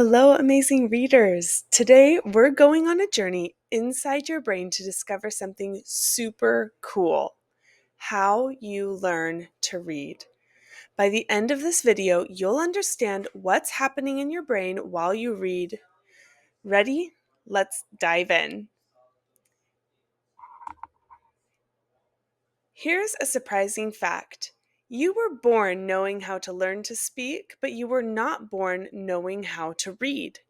Hello, amazing readers. Today, we're going on a journey inside your brain to discover something super cool: how you learn to read. By the end of this video, you'll understand what's happening in your brain while you read. Ready? Let's dive in. Here's a surprising fact. You were born knowing how to learn to speak, but you were not born knowing how to read.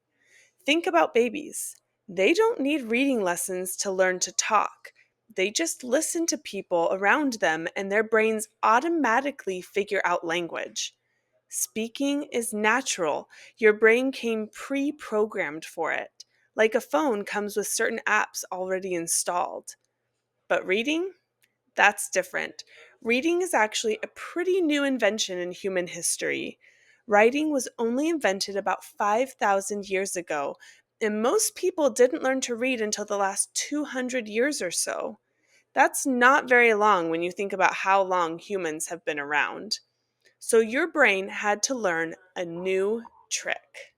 Think about babies. They don't need reading lessons to learn to talk. They just listen to people around them and their brains automatically figure out language. Speaking is natural. Your brain came pre-programmed for it. Like a phone comes with certain apps already installed. But reading? That's different. Reading is actually a pretty new invention in human history. Writing was only invented about 5,000 years ago, and most people didn't learn to read until the last 200 years or so. That's not very long when you think about how long humans have been around. So your brain had to learn a new trick.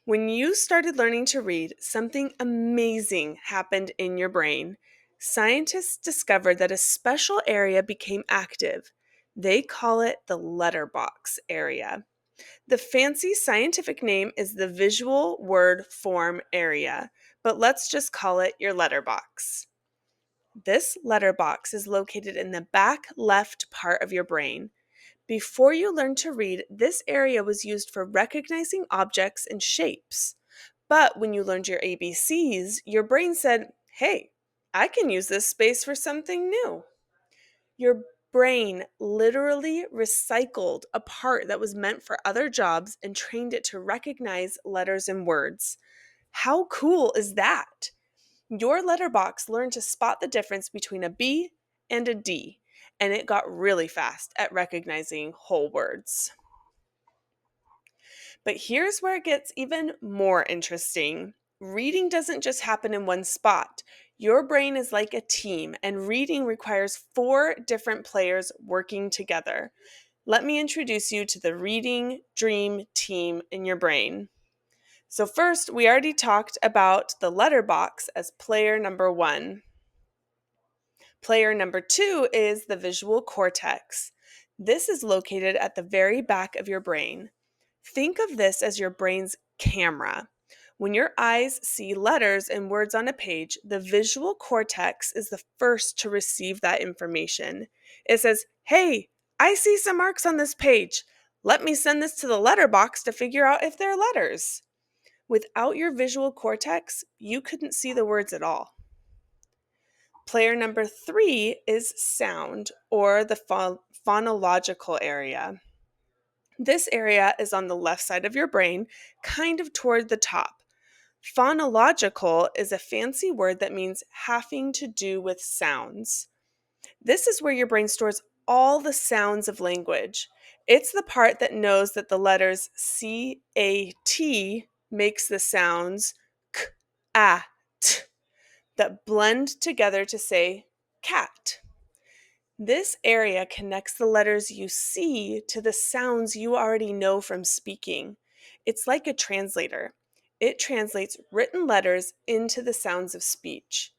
When you started learning to read, something amazing happened in your brain. Scientists discovered that a special area became active. They call it the letterbox area. The fancy scientific name is the visual word form area, but let's just call it your letterbox. This letterbox is located in the back left part of your brain. Before you learned to read, this area was used for recognizing objects and shapes. But when you learned your ABCs, your brain said, hey, I can use this space for something new. Your brain literally recycled a part that was meant for other jobs and trained it to recognize letters and words. How cool is that? Your letterbox learned to spot the difference between a B and a D, and it got really fast at recognizing whole words. But here's where it gets even more interesting. Reading doesn't just happen in one spot. Your brain is like a team, and reading requires 4 different players working together. Let me introduce you to the reading dream team in your brain. So first, we already talked about the letterbox as player number 1. Player number 2 is the visual cortex. This is located at the very back of your brain. Think of this as your brain's camera. When your eyes see letters and words on a page, the visual cortex is the first to receive that information. It says, hey, I see some marks on this page. Let me send this to the letterbox to figure out if they're letters. Without your visual cortex, you couldn't see the words at all. Player number 3 is sound, or the phonological area. This area is on the left side of your brain, kind of toward the top. Phonological is a fancy word that means having to do with sounds. This is where your brain stores all the sounds of language. It's the part that knows that the letters C-A-T makes the sounds K, A, T that blend together to say cat. This area connects the letters you see to the sounds you already know from speaking. It's like a translator. It translates written letters into the sounds of speech.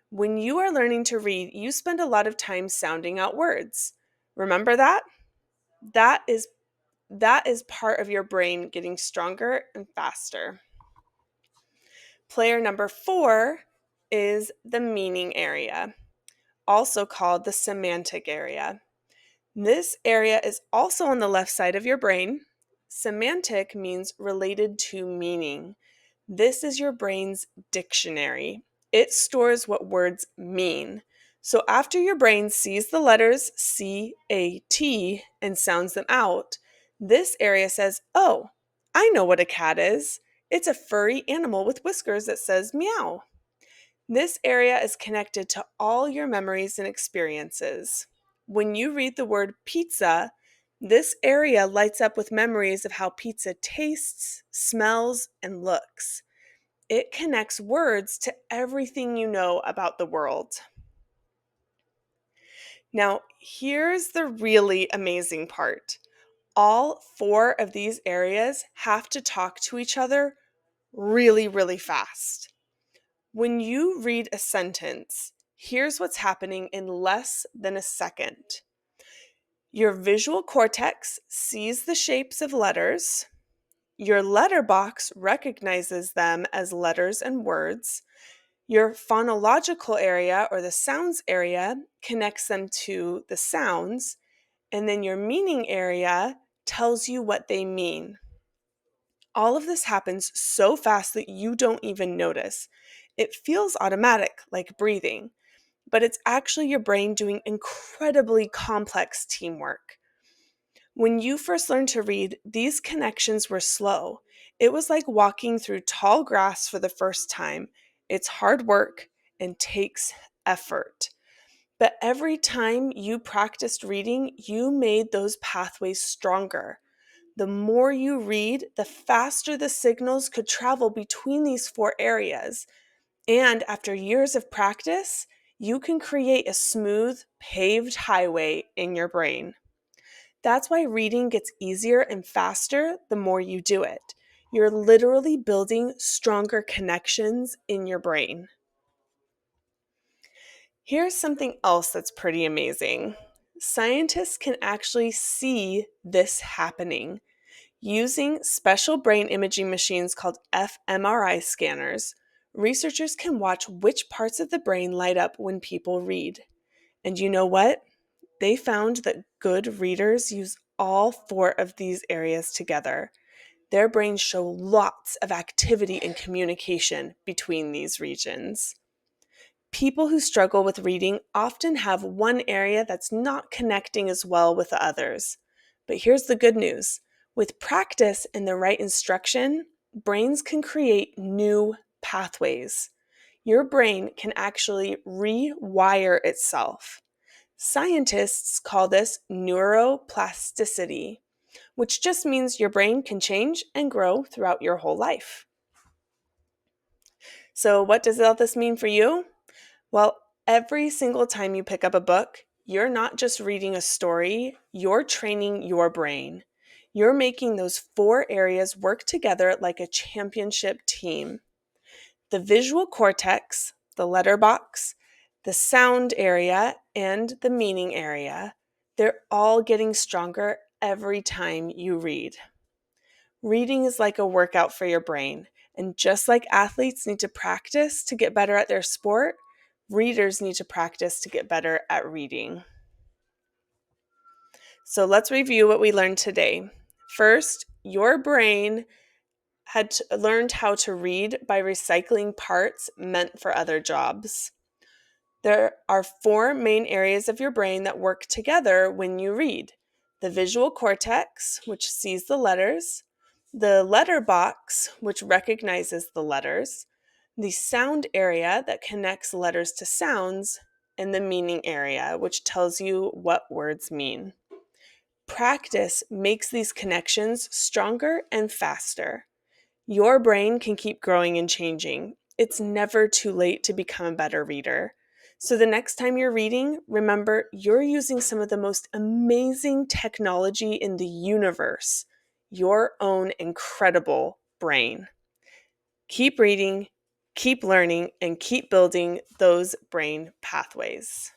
When you are learning to read, you spend a lot of time sounding out words. Remember that? That is part of your brain getting stronger and faster. Player number 4 is the meaning area, also called the semantic area. This area is also on the left side of your brain. Semantic means related to meaning. This is your brain's dictionary. It stores what words mean. So after your brain sees the letters C-A-T and sounds them out, this area says, oh, I know what a cat is. It's a furry animal with whiskers that says meow. This area is connected to all your memories and experiences. When you read the word pizza, this area lights up with memories of how pizza tastes, smells, and looks. It connects words to everything you know about the world. Now, here's the really amazing part. All four of these areas have to talk to each other really, really fast. When you read a sentence, here's what's happening in less than a second. Your visual cortex sees the shapes of letters. Your letterbox recognizes them as letters and words. Your phonological area, or the sounds area, connects them to the sounds. And then your meaning area tells you what they mean. All of this happens so fast that you don't even notice. It feels automatic, like breathing, but it's actually your brain doing incredibly complex teamwork. When you first learned to read, these connections were slow. It was like walking through tall grass for the first time. It's hard work and takes effort. But every time you practiced reading, you made those pathways stronger. The more you read, the faster the signals could travel between these four areas. And after years of practice, you can create a smooth, paved highway in your brain. That's why reading gets easier and faster the more you do it. You're literally building stronger connections in your brain. Here's something else that's pretty amazing. Scientists can actually see this happening. Using special brain imaging machines called fMRI scanners, researchers can watch which parts of the brain light up when people read. And you know what? They found that good readers use all four of these areas together. Their brains show lots of activity and communication between these regions. People who struggle with reading often have one area that's not connecting as well with the others. But here's the good news. With practice and the right instruction, brains can create new pathways. Your brain can actually rewire itself. Scientists call this neuroplasticity, which just means your brain can change and grow throughout your whole life. So, what does all this mean for you? Well, every single time you pick up a book, you're not just reading a story, you're training your brain. You're making those four areas work together like a championship team. The visual cortex, the letterbox, the sound area, and the meaning area, they're all getting stronger every time you read. Reading is like a workout for your brain. And just like athletes need to practice to get better at their sport, readers need to practice to get better at reading. So let's review what we learned today. First, your brain had learned how to read by recycling parts meant for other jobs. There are four main areas of your brain that work together when you read: the visual cortex, which sees the letters, the letterbox, which recognizes the letters, the sound area that connects letters to sounds, and the meaning area, which tells you what words mean. Practice makes these connections stronger and faster. Your brain can keep growing and changing. It's never too late to become a better reader. So the next time you're reading, remember you're using some of the most amazing technology in the universe, your own incredible brain. Keep reading, keep learning, and keep building those brain pathways.